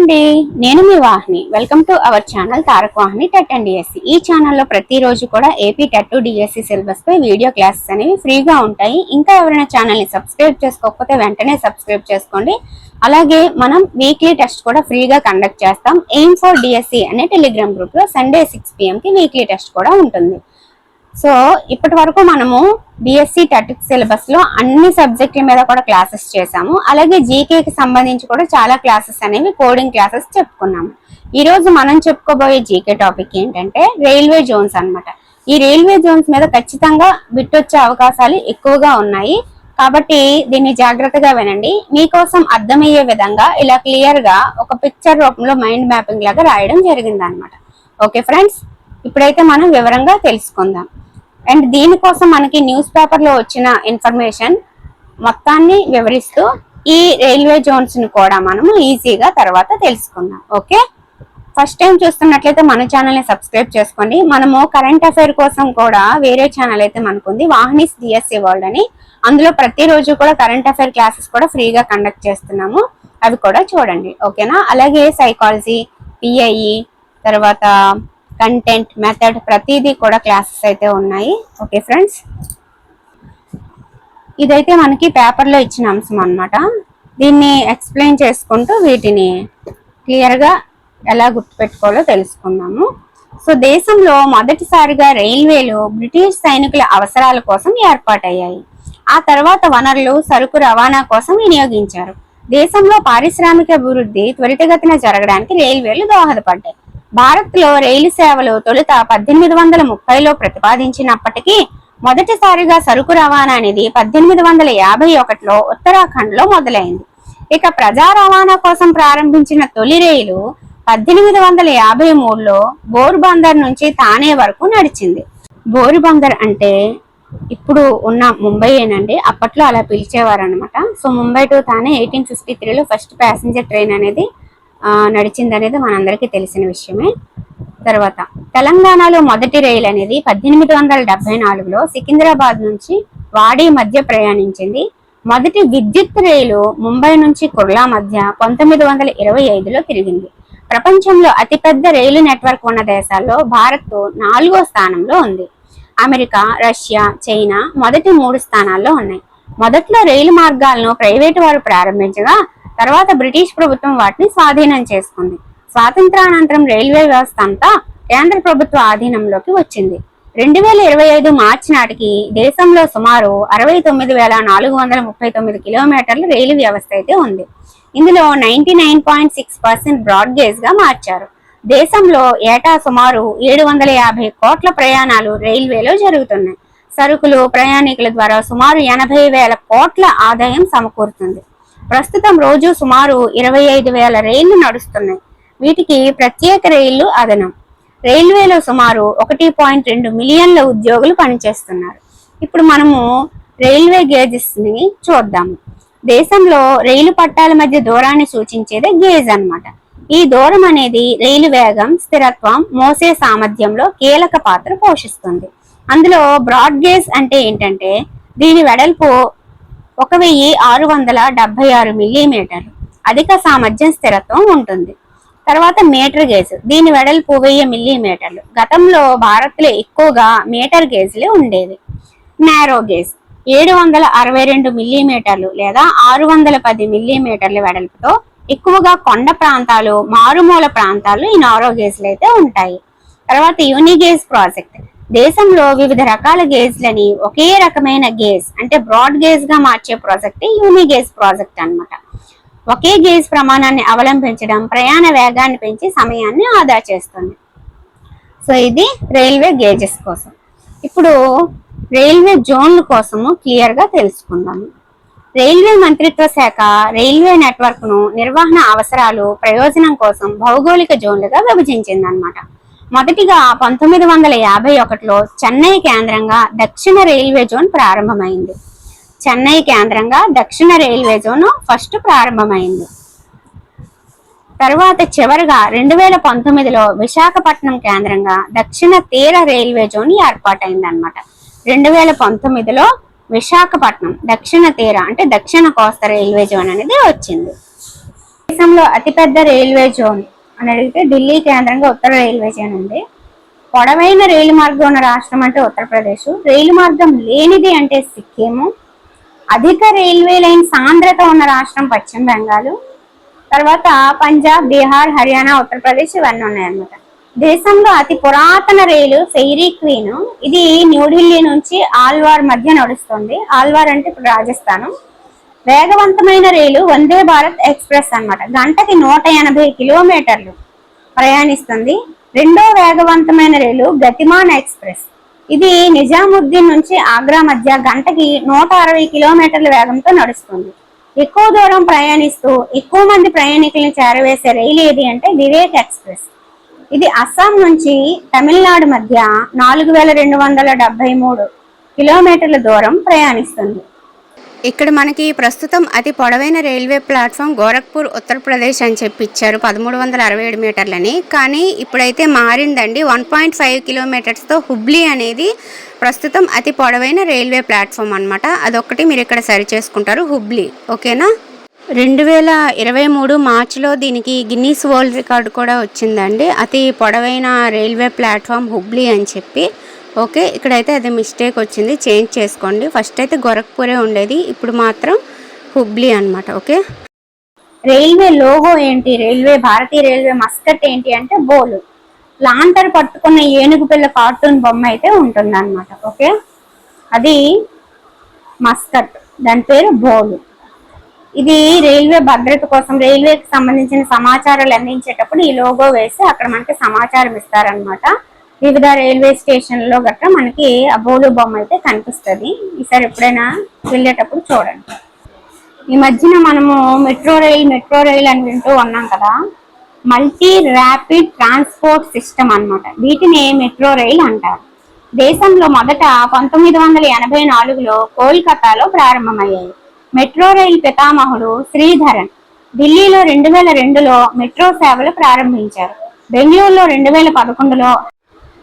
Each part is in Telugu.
అండి, నేను మీ Vahini. Welcome to our channel Tarak Vahini TET and DSC. ఈ ఛానల్లో ప్రతిరోజు కూడా ఏపీ టెట్ డిఎస్సి సిలబస్ పై వీడియో క్లాసెస్ అనేవి ఫ్రీగా ఉంటాయి. ఇంకా ఎవరైనా ఛానల్ని సబ్స్క్రైబ్ చేసుకోకపోతే వెంటనే సబ్స్క్రైబ్ చేసుకోండి. అలాగే మనం వీక్లీ టెస్ట్ కూడా ఫ్రీగా కండక్ట్ చేస్తాం. ఎయిమ్ ఫర్ డిఎస్సి అనే టెలిగ్రామ్ గ్రూప్లో సండే 6 PM కి వీక్లీ టెస్ట్ కూడా ఉంటుంది. సో ఇప్పటి వరకు మనము బిఎస్సి టెట్ సిలబస్ లో అన్ని సబ్జెక్టుల మీద కూడా క్లాసెస్ చేసాము. అలాగే జీకేకి సంబంధించి కూడా చాలా క్లాసెస్ అనేవి కోడింగ్ క్లాసెస్ చెప్పుకున్నాము. ఈ రోజు మనం చెప్పుకోబోయే జీకే టాపిక్ ఏంటంటే రైల్వే జోన్స్ అన్నమాట. ఈ రైల్వే జోన్స్ మీద ఖచ్చితంగా బిట్ వచ్చే అవకాశాలు ఎక్కువగా ఉన్నాయి. కాబట్టి దీన్ని జాగ్రత్తగా వినండి. మీకోసం అర్థమయ్యే విధంగా ఇలా క్లియర్ గా ఒక పిక్చర్ రూపంలో మైండ్ మ్యాపింగ్ లాగా రాయడం జరిగింది అనమాట. ఓకే ఫ్రెండ్స్, ఇప్పుడైతే మనం వివరంగా తెలుసుకుందాం. అండ్ దీనికోసం మనకి న్యూస్ పేపర్ లో వచ్చిన ఇన్ఫర్మేషన్ మొత్తాన్ని వివరిస్తూ ఈ రైల్వే జోన్స్ ని కూడా మనము ఈజీగా తర్వాత తెలుసుకుందాం. ఓకే, ఫస్ట్ టైం చూస్తున్నట్లయితే మన ఛానల్ ని సబ్స్క్రైబ్ చేసుకోండి. మనము కరెంట్ అఫైర్ కోసం కూడా వేరే ఛానల్ అయితే మనకుంది, వాహినిస్ డిఎస్సి వరల్డ్ అని. అందులో ప్రతిరోజు కూడా కరెంట్ అఫైర్ క్లాసెస్ కూడా ఫ్రీగా కండక్ట్ చేస్తున్నాము, అవి కూడా చూడండి. ఓకేనా? అలాగే సైకాలజీ, పిఐఈ, తర్వాత కంటెంట్, మెథడ్ ప్రతిదీ కూడా క్లాసెస్ అయితే ఉన్నాయి. ఓకే ఫ్రెండ్స్, ఇదైతే మనకి పేపర్లో ఇచ్చిన అంశం అన్నమాట. దీన్ని ఎక్స్ప్లెయిన్ చేసుకుంటూ వీటిని క్లియర్గా ఎలా గుర్తుపెట్టుకోవాలో తెలుసుకుందాము. సో దేశంలో మొదటిసారిగా రైల్వేలు బ్రిటిష్ సైనికుల అవసరాల కోసం ఏర్పాటయ్యాయి. ఆ తర్వాత వనరులు, సరుకు రవాణా కోసం వినియోగించారు. దేశంలో పారిశ్రామిక అభివృద్ధి త్వరితగతిన జరగడానికి రైల్వేలు దోహదపడ్డాయి. భారత్ లో రైలు సేవలు తొలుత 1830లో ప్రతిపాదించినప్పటికీ మొదటిసారిగా సరుకు రవాణా అనేది 1851లో ఉత్తరాఖండ్ లో మొదలైంది. ఇక ప్రజా రవాణా కోసం ప్రారంభించిన తొలి రైలు 1853లో బోర్బందర్ నుంచి థానే వరకు నడిచింది. బోర్బందర్ అంటే ఇప్పుడు ఉన్న ముంబై ఏనండి, అప్పట్లో అలా పిలిచేవారు అనమాట. సో ముంబై టు థానే 1853లో ఫస్ట్ ప్యాసింజర్ ట్రైన్ అనేది నడిచింది అనేది మనందరికీ తెలిసిన విషయమే. తర్వాత తెలంగాణలో మొదటి రైలు అనేది 1874లో సికింద్రాబాద్ నుంచి వాడి మధ్య ప్రయాణించింది. మొదటి విద్యుత్ రైలు ముంబై నుంచి కుర్లా మధ్య 1925లో తిరిగింది. ప్రపంచంలో అతిపెద్ద రైలు నెట్వర్క్ ఉన్న దేశాల్లో భారత్ 4వ స్థానంలో ఉంది. అమెరికా, రష్యా, చైనా మొదటి 3 స్థానాల్లో ఉన్నాయి. మొదట్లో రైలు మార్గాలను ప్రైవేటు వారు ప్రారంభించగా తర్వాత బ్రిటిష్ ప్రభుత్వం వాటిని స్వాధీనం చేసుకుంది. స్వాతంత్రానంతరం రైల్వే వ్యవస్థ అంతా కేంద్ర ప్రభుత్వ ఆధీనంలోకి వచ్చింది. 2025 మార్చి నాటికి దేశంలో సుమారు 69,439 కిలోమీటర్ల రైలు వ్యవస్థ అయితే ఉంది. ఇందులో 99.6% బ్రాడ్ గేజ్ గా మార్చారు. దేశంలో ఏటా సుమారు 750 కోట్ల ప్రయాణాలు రైల్వేలో జరుగుతున్నాయి. సరుకులు, ప్రయాణికుల ద్వారా సుమారు 80,000 కోట్ల ఆదాయం సమకూరుతుంది. ప్రస్తుతం రోజు సుమారు 25,000 రైళ్లు నడుస్తున్నాయి. వీటికి ప్రత్యేక రైళ్లు అదనం. రైల్వేలో సుమారు 1.2 మిలియన్ల ఉద్యోగులు పనిచేస్తున్నారు. ఇప్పుడు మనము రైల్వే గేజెస్ ని చూద్దాము. దేశంలో రైలు పట్టాల మధ్య దూరాన్ని సూచించేదే గేజ్ అన్నమాట. ఈ దూరం అనేది రైలు వేగం, స్థిరత్వం, మోసే సామర్థ్యంలో కీలక పాత్ర పోషిస్తుంది. అందులో బ్రాడ్ గేజ్ అంటే ఏంటంటే దీని వెడల్పు 1676 మిల్లీమీటర్లు, అధిక సామర్థ్యం, స్థిరత్వం ఉంటుంది. తర్వాత మీటర్ గేజ్, దీని వెడల్పు 1000 మిల్లీమీటర్లు. గతంలో భారత్లో ఎక్కువగా మీటర్ గేజ్లే ఉండేవి. నారో గేజ్ 762 మిల్లీమీటర్లు లేదా 610 మిల్లీమీటర్ల వెడల్పుతో ఎక్కువగా కొండ ప్రాంతాలు, మారుమూల ప్రాంతాల్లో ఈ నారో గేజ్లు అయితే ఉంటాయి. తర్వాత యూనిగేజ్ ప్రాజెక్ట్, దేశంలో వివిధ రకాల గేజ్లని ఒకే రకమైన గేజ్ అంటే బ్రాడ్ గేజ్ గా మార్చే ప్రాజెక్ట్ యూనిగేజ్ ప్రాజెక్ట్ అన్నమాట. ఒకే గేజ్ ప్రమాణాన్ని అవలంబించడం ప్రయాణ వేగాన్ని పెంచి సమయాన్ని ఆదా చేస్తుంది. సో ఇది రైల్వే గేజెస్ కోసం. ఇప్పుడు రైల్వే జోన్ల కోసము క్లియర్ గా తెలుసుకుందాము. రైల్వే మంత్రిత్వ శాఖ రైల్వే నెట్వర్క్ ను నిర్వహణ అవసరాలు, ప్రయోజనం కోసం భౌగోళిక జోన్లుగా విభజించింది అన్నమాట. మొదటిగా 1951లో చెన్నై కేంద్రంగా దక్షిణ రైల్వే జోన్ ప్రారంభమైంది. చెన్నై కేంద్రంగా దక్షిణ రైల్వే జోన్ ఫస్ట్ ప్రారంభమైంది. తర్వాత చివరిగా 2019లో విశాఖపట్నం కేంద్రంగా దక్షిణ తీర రైల్వే జోన్ ఏర్పాటైంది అన్నమాట. 2019లో విశాఖపట్నం దక్షిణ తీర అంటే దక్షిణ కోస్తా రైల్వే జోన్ అనేది వచ్చింది. దేశంలో అతిపెద్ద రైల్వే జోన్ అని అడిగితే ఢిల్లీ కేంద్రంగా ఉత్తర రైల్వే జోన్ ఉంది. పొడవైన రైలు మార్గం ఉన్న రాష్ట్రం అంటే ఉత్తరప్రదేశ్. రైలు మార్గం లేనిది అంటే సిక్కిము. అధిక రైల్వే లైన్ సాంద్రత ఉన్న రాష్ట్రం పశ్చిమ బెంగాల్. తర్వాత పంజాబ్, బీహార్, హర్యానా, ఉత్తరప్రదేశ్ ఇవన్నీ ఉన్నాయన్నమాట. దేశంలో అతి పురాతన రైలు ఫెయిరీ క్వీన్. ఇది న్యూఢిల్లీ నుంచి ఆల్వార్ మధ్య నడుస్తుంది. ఆల్వార్ అంటే ఇప్పుడు రాజస్థాన్. వేగవంతమైన రైలు వందే భారత్ ఎక్స్ప్రెస్ అన్నమాట. గంటకి 180 కిలోమీటర్లు ప్రయాణిస్తుంది. రెండో వేగవంతమైన రైలు గతిమాన్ ఎక్స్ప్రెస్. ఇది నిజాముద్దీన్ నుంచి ఆగ్రా మధ్య గంటకి 160 కిలోమీటర్ల వేగంతో నడుస్తుంది. ఎక్కువ దూరం ప్రయాణిస్తూ ఎక్కువ మంది ప్రయాణికులను చేరవేసే రైలు ఏది అంటే వివేక్ ఎక్స్ప్రెస్. ఇది అస్సాం నుంచి తమిళనాడు మధ్య 4273 కిలోమీటర్ల దూరం ప్రయాణిస్తుంది. ఇక్కడ మనకి ప్రస్తుతం అతి పొడవైన రైల్వే ప్లాట్ఫామ్ గోరఖ్పూర్ ఉత్తరప్రదేశ్ అని చెప్పి ఇచ్చారు 1367 మీటర్లని. కానీ ఇప్పుడైతే మారిందండి. 1.5 కిలోమీటర్స్తో హుబ్లీ అనేది ప్రస్తుతం అతి పొడవైన రైల్వే ప్లాట్ఫామ్ అనమాట. అదొక్కటి మీరు ఇక్కడ సరి చేసుకుంటారు, హుబ్లీ. ఓకేనా. 2023 మార్చిలో దీనికి గిన్నీస్ వరల్డ్ రికార్డు కూడా వచ్చిందండి, అతి పొడవైన రైల్వే ప్లాట్ఫామ్ హుబ్లీ అని చెప్పి. ఓకే, ఇక్కడైతే అది మిస్టేక్ వచ్చింది, చేంజ్ చేసుకోండి. ఫస్ట్ అయితే గోరఖ్పూరే ఉండేది, ఇప్పుడు మాత్రం హుబ్లీ అనమాట. ఓకే. రైల్వే లోగో ఏంటి, భారతీయ రైల్వే మస్కట్ ఏంటి అంటే బోలు. లాంతర్ పట్టుకున్న ఏనుగు పిల్ల కార్టూన్ బొమ్మ అయితే ఉంటుంది అనమాట. ఓకే, అది మస్కట్, దాని పేరు బోలు. ఇది రైల్వే భద్రత కోసం, రైల్వేకి సంబంధించిన సమాచారాలు అందించేటప్పుడు ఈ లోగో వేసి అక్కడ మనకి సమాచారం ఇస్తారనమాట. వివిధ రైల్వే స్టేషన్లో గట్రా మనకి ఆ బోలు బొమ్మ అయితే కనిపిస్తుంది. ఈసారి ఎప్పుడైనా వెళ్ళేటప్పుడు చూడండి. ఈ మధ్యన మనము మెట్రో రైల్ అని వింటూ ఉన్నాం కదా. మల్టీ ర్యాపిడ్ ట్రాన్స్పోర్ట్ సిస్టమ్ అన్నమాట. వీటిని మెట్రో రైల్ అంటారు. దేశంలో మొదట 1984లో కోల్కతాలో ప్రారంభమయ్యాయి. మెట్రో రైల్ పితామహుడు శ్రీధరన్ ఢిల్లీలో 2002లో మెట్రో సేవలు ప్రారంభించారు. బెంగళూరులో 2011లో,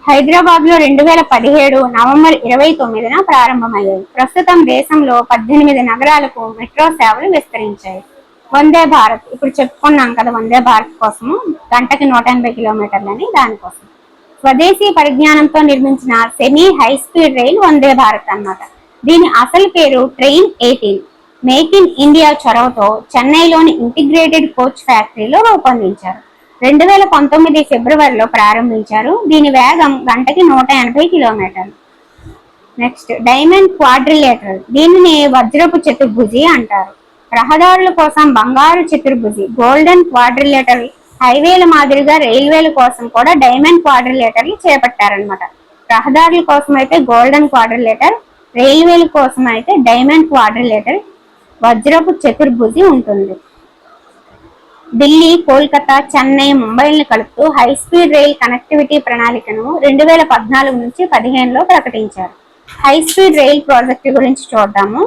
హైదరాబాద్ లో 2017 నవంబర్ 29న ప్రారంభమయ్యాయి. ప్రస్తుతం దేశంలో 18 నగరాలకు మెట్రో సేవలు విస్తరించాయి. వందే భారత్ ఇప్పుడు చెప్పుకున్నాం కదా, వందే భారత్ కోసము గంటకి 180 కిలోమీటర్లని, దానికోసం స్వదేశీ పరిజ్ఞానంతో నిర్మించిన semi high speed rail Vande Bharat అన్నమాట. దీని అసలు పేరు ట్రైన్ 18. మేక్ ఇన్ ఇండియా చొరవతో చెన్నైలోని ఇంటిగ్రేటెడ్ కోచ్ ఫ్యాక్టరీలో రూపొందించారు. 2019 ఫిబ్రవరిలో ప్రారంభించారు. దీని వేగం గంటకి 180 కిలోమీటర్లు. నెక్స్ట్ డైమండ్ క్వాడ్రిలేటరల్, దీనిని వజ్రపు చతుర్భుజి అంటారు. రహదారుల కోసం బంగారు చతుర్భుజి గోల్డెన్ క్వాడ్రిలేటరల్. హైవేల మాదిరిగా రైల్వేల కోసం కూడా డైమండ్ క్వాడ్రిలేటర్లు చేపట్టారనమాట. రహదారుల కోసం అయితే గోల్డెన్ క్వాడ్రిలేటర్, రైల్వేల కోసం అయితే డైమండ్ క్వాడ్రిలేటర్ వజ్రపు చతుర్భుజి ఉంటుంది. ఢిల్లీ, కోల్కతా, చెన్నై, ముంబైలను కలుపుతూ హై స్పీడ్ రైల్ కనెక్టివిటీ ప్రణాళికను 2014 నుంచి 2015లో ప్రకటించారు. హై స్పీడ్ రైల్ ప్రాజెక్టు గురించి చూద్దాము.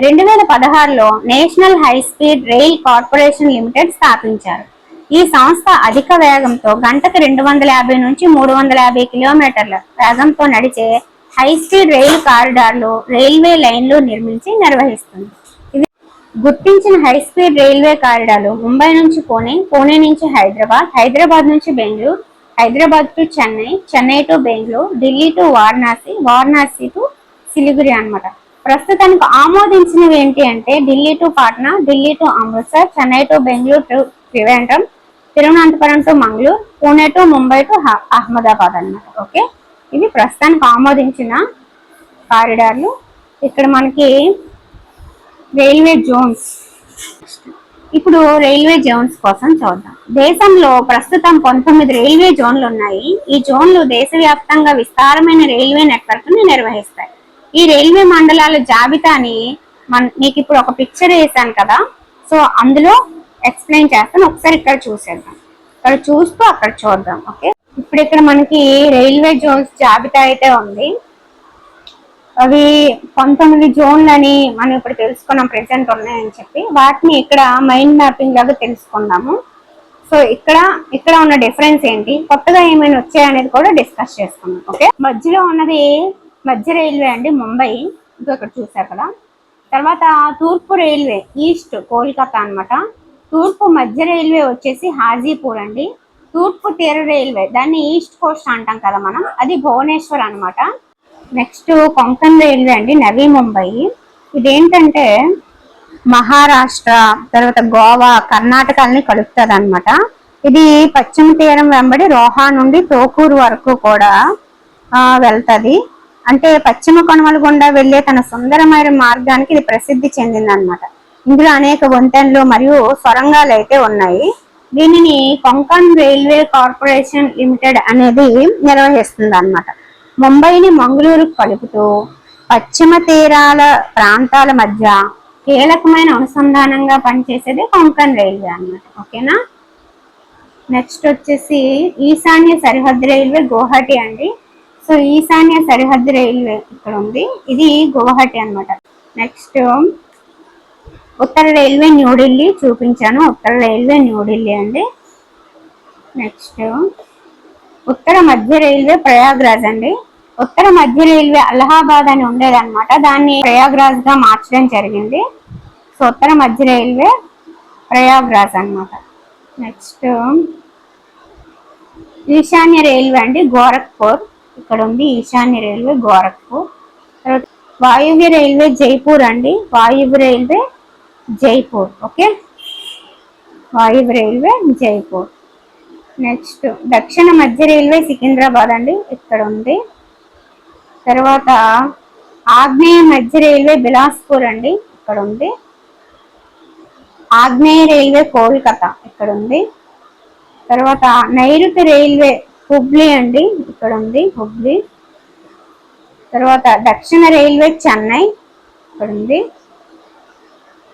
2016లో national high speed rail corporation limited స్థాపించారు. ఈ సంస్థ అధిక వేగంతో గంటకు 250 నుంచి 350 కిలోమీటర్ల వేగంతో నడిచే హై స్పీడ్ రైలు కారిడార్లు, రైల్వే లైన్లు నిర్మించి నిర్వహిస్తుంది. గుర్తించిన హై స్పీడ్ రైల్వే కారిడార్లు ముంబై నుంచి పూణే, పూణే నుంచి హైదరాబాద్, హైదరాబాద్ నుంచి Bengaluru, Hyderabad to Chennai, Chennai to Bengaluru, Delhi to Varanasi, Varanasi to Siliguri అన్నమాట. ప్రస్తుతానికి ఆమోదించినవి ఏంటి అంటే Delhi to Patna, Delhi to Amritsar, Chennai to Bengaluru to Trivandrum, Thiruvananthapuram to Mangaluru, Pune to Mumbai to Ahmedabad అన్నమాట. ఓకే, ఇది ప్రస్తుతానికి ఆమోదించిన కారిడార్లు. ఇక్కడ మనకి రైల్వే జోన్స్. ఇప్పుడు రైల్వే జోన్స్ కోసం చూద్దాం. దేశంలో ప్రస్తుతం 19 రైల్వే జోన్లు ఉన్నాయి. ఈ జోన్లు దేశవ్యాప్తంగా విస్తారమైన రైల్వే నెట్వర్క్ ని నిర్వహిస్తాయి. ఈ రైల్వే మండలాల జాబితాని మీకు ఇప్పుడు ఒక పిక్చర్ వేసాను కదా, సో అందులో ఎక్స్ప్లెయిన్ చేస్తాను. ఒకసారి ఇక్కడ చూసేద్దాం, ఇక్కడ చూస్తూ అక్కడ చూద్దాం. ఓకే, ఇప్పుడు ఇక్కడ మనకి రైల్వే జోన్స్ జాబితా అయితే ఉంది. అవి 19 జోన్లని మనం ఇప్పుడు తెలుసుకున్నాం, ప్రెసెంట్ ఉన్నాయని చెప్పి. వాటిని ఇక్కడ మైండ్ మ్యాపింగ్ లాగా తెలుసుకుందాము. సో ఇక్కడ ఉన్న డిఫరెన్స్ ఏంటి, కొత్తగా ఏమైనా వచ్చాయనేది కూడా డిస్కస్ చేసుకున్నాం. ఓకే, మధ్యలో ఉన్నది మధ్య రైల్వే అండి, ముంబై. ఇంకా ఇక్కడ చూసారు కదా. తర్వాత తూర్పు రైల్వే ఈస్ట్ కోల్కతా అనమాట. తూర్పు మధ్య రైల్వే వచ్చేసి హాజీపూర్ అండి. తూర్పు తీర రైల్వే దాన్ని ఈస్ట్ కోస్ట్ అంటాం కదా మనం, అది భువనేశ్వర్ అనమాట. నెక్స్ట్ కొంకన్ రైల్వే అండి, నవీ ముంబై. ఇదేంటంటే మహారాష్ట్ర తర్వాత గోవా కర్ణాటకల్ని కలుపుతుంది అనమాట. ఇది పశ్చిమ తీరం వెంబడి రోహా నుండి తోకూరు వరకు కూడా వెళ్తుంది. అంటే పశ్చిమ కనుమల గుండా వెళ్లే తన సుందరమైన మార్గానికి ఇది ప్రసిద్ధి చెందింది అనమాట. ఇందులో అనేక వంతెనలు మరియు సొరంగాలు అయితే ఉన్నాయి. దీనిని కొంకన్ రైల్వే కార్పొరేషన్ లిమిటెడ్ అనేది నిర్వహిస్తుంది అనమాట. ముంబైని మంగళూరుకు కలుపుతూ పశ్చిమ తీరాల ప్రాంతాల మధ్య కీలకమైన అనుసంధానంగా పనిచేసేది కొంకన్ రైల్వే అన్నమాట. ఓకేనా. నెక్స్ట్ వచ్చేసి ఈశాన్య సరిహద్దు రైల్వే గౌహటి అండి. సో ఈశాన్య సరిహద్దు రైల్వే ఇక్కడ ఉంది, ఇది గౌహటి అన్నమాట. నెక్స్ట్ ఉత్తర రైల్వే న్యూఢిల్లీ చూపించాను, ఉత్తర రైల్వే న్యూఢిల్లీ అండి. నెక్స్ట్ ఉత్తర మధ్య రైల్వే ప్రయాగ్రాజ్ అండి. ఉత్తర మధ్య రైల్వే అలహాబాద్ అని ఉండేదన్నమాట, దాన్ని ప్రయాగ్రాజ్ గా మార్చడం జరిగింది. సో ఉత్తర మధ్య రైల్వే ప్రయాగ్రాజ్ అన్నమాట. నెక్స్ట్ ఈశాన్య రైల్వే అండి గోరఖ్పూర్, ఇక్కడ ఉంది ఈశాన్య రైల్వే గోరఖ్పూర్. తర్వాత వాయువ్య రైల్వే జైపూర్ అండి, వాయువ్య రైల్వే జైపూర్. ఓకే, వాయువ్య రైల్వే జైపూర్. నెక్స్ట్ దక్షిణ మధ్య రైల్వే సికింద్రాబాద్ అండి, ఇక్కడ ఉంది. తర్వాత ఆగ్నేయ మధ్య రైల్వే బిలాస్పూర్ అండి, ఇక్కడ ఉంది. ఆగ్నేయ రైల్వే కోల్కతా, ఇక్కడ ఉంది. తర్వాత నైరుతి రైల్వే హుబ్లీ అండి, ఇక్కడ ఉంది హుబ్లీ. తర్వాత దక్షిణ రైల్వే చెన్నై, ఇక్కడ ఉంది.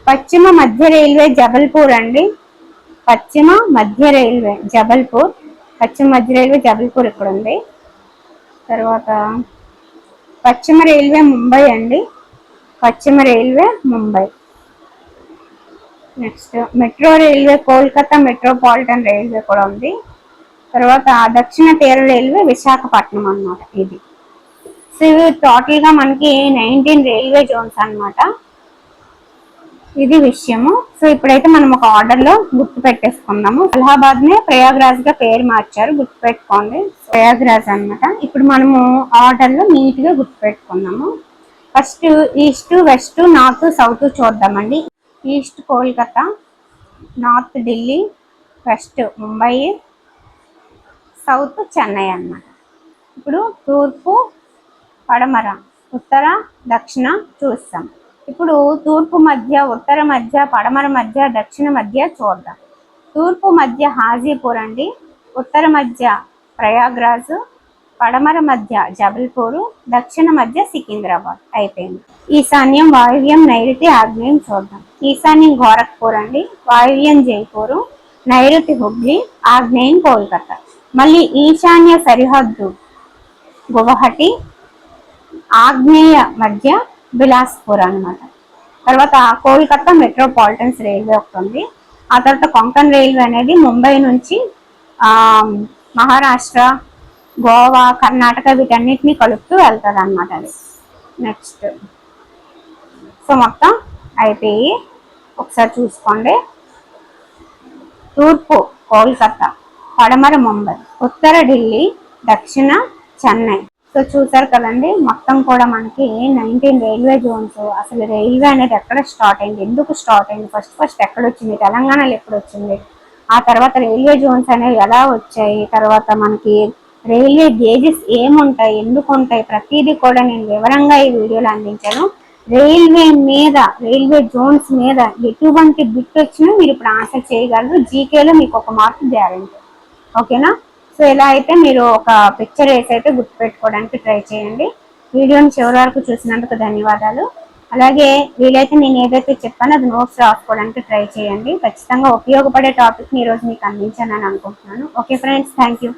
పశ్చిమ మధ్య రైల్వే జబల్పూర్ అండి, పశ్చిమ మధ్య రైల్వే జబల్పూర్, పశ్చిమ మధ్య రైల్వే జబల్పూర్ ఇక్కడ ఉంది. తర్వాత పశ్చిమ రైల్వే ముంబై అండి, పశ్చిమ railway Mumbai. Next metro railway Kolkata metropolitan railway కూడా ఉంది. తర్వాత దక్షిణ తీర రైల్వే విశాఖపట్నం అన్నమాట ఇది. సో ఇవి టోటల్ గా మనకి 19 రైల్వే జోన్స్ అన్నమాట, ఇది విషయము. సో ఇప్పుడైతే మనం ఒక ఆర్డర్ లో గుర్తు పెట్టేసుకుందాము. అలహాబాద్ నే ప్రయాగ్రాజ్ గా పేరు మార్చారు, గుర్తు పెట్టుకోండి, ప్రయాగ్రాజ్ అన్నమాట. ఇప్పుడు మనము ఆర్డర్ లో నీట్ గా గుర్తు పెట్టుకుందాము. First east west north south చూద్దామండి. East Kolkata, north Delhi, west Mumbai, south Chennai అన్నమాట. ఇప్పుడు తూర్పు పడమర ఉత్తర దక్షిణ చూస్తాం. ఇప్పుడు తూర్పు మధ్య ఉత్తర మధ్య పడమర మధ్య దక్షిణ మధ్య చూద్దాం. తూర్పు మధ్య హాజీపూర్ అండి, ఉత్తర మధ్య ప్రయాగ్రాజ్, పడమర మధ్య జబల్పూర్, దక్షిణ మధ్య సికింద్రాబాద్. అయిపోయింది. ఈశాన్యం వాయువ్యం నైరుతి ఆగ్నేయం చూద్దాం. ఈశాన్యం గోరఖ్పూర్ అండి, వాయువ్యం జైపూర్, నైరుతి హుబ్లీ, ఆగ్నేయం కోల్కతా. మళ్ళీ ఈశాన్య సరిహద్దు గువహటి, ఆగ్నేయ మధ్య బిలాస్పూర్ అన్నమాట. తర్వాత కోల్కతా మెట్రోపాలిటన్స్ రైల్వే ఒకటి ఉంది. ఆ తర్వాత కొంకన్ రైల్వే అనేది ముంబై నుంచి మహారాష్ట్ర గోవా కర్ణాటక వీటన్నిటిని కలుపుతూ వెళ్తుంది అన్నమాట అది. నెక్స్ట్ సో మొత్తం అయిపోయి ఒకసారి చూసుకోండి. తూర్పు కోల్కతా, పడమర ముంబై, ఉత్తర ఢిల్లీ, దక్షిణ చెన్నై. సో చూసారు కదండి, మొత్తం కూడా మనకి 19 రైల్వే జోన్స్. అసలు రైల్వే అనేది ఎక్కడ స్టార్ట్ అయింది, ఎందుకు స్టార్ట్ అయింది, ఫస్ట్ ఎక్కడ వచ్చింది, తెలంగాణలో ఎప్పుడు వచ్చింది, ఆ తర్వాత రైల్వే జోన్స్ అనేవి ఎలా వచ్చాయి, తర్వాత మనకి రైల్వే గేజెస్ ఏముంటాయి, ఎందుకు ఉంటాయి, ప్రతిదీ కూడా నేను వివరంగా ఈ వీడియోలో అందించాను. రైల్వే మీద రైల్వే జోన్స్ మీద ఎటువంటి బిట్ వచ్చినా మీరు ఇప్పుడు ఆన్సర్ చేయగలరు. జీకేలో మీకు ఒక మార్క్ గ్యారెంటీ. ఓకేనా. సో ఇలా అయితే మీరు ఒక పిక్చర్ వేసి అయితే గుర్తుపెట్టుకోవడానికి ట్రై చేయండి. వీడియోని చివరి వరకు చూసినందుకు ధన్యవాదాలు. అలాగే వీలైతే నేను ఏదైతే చెప్పానో అది నోట్స్ రాసుకోవడానికి ట్రై చేయండి. ఖచ్చితంగా ఉపయోగపడే టాపిక్ని ఈరోజు మీకు అందించానని అనుకుంటున్నాను. Okay friends, thank you.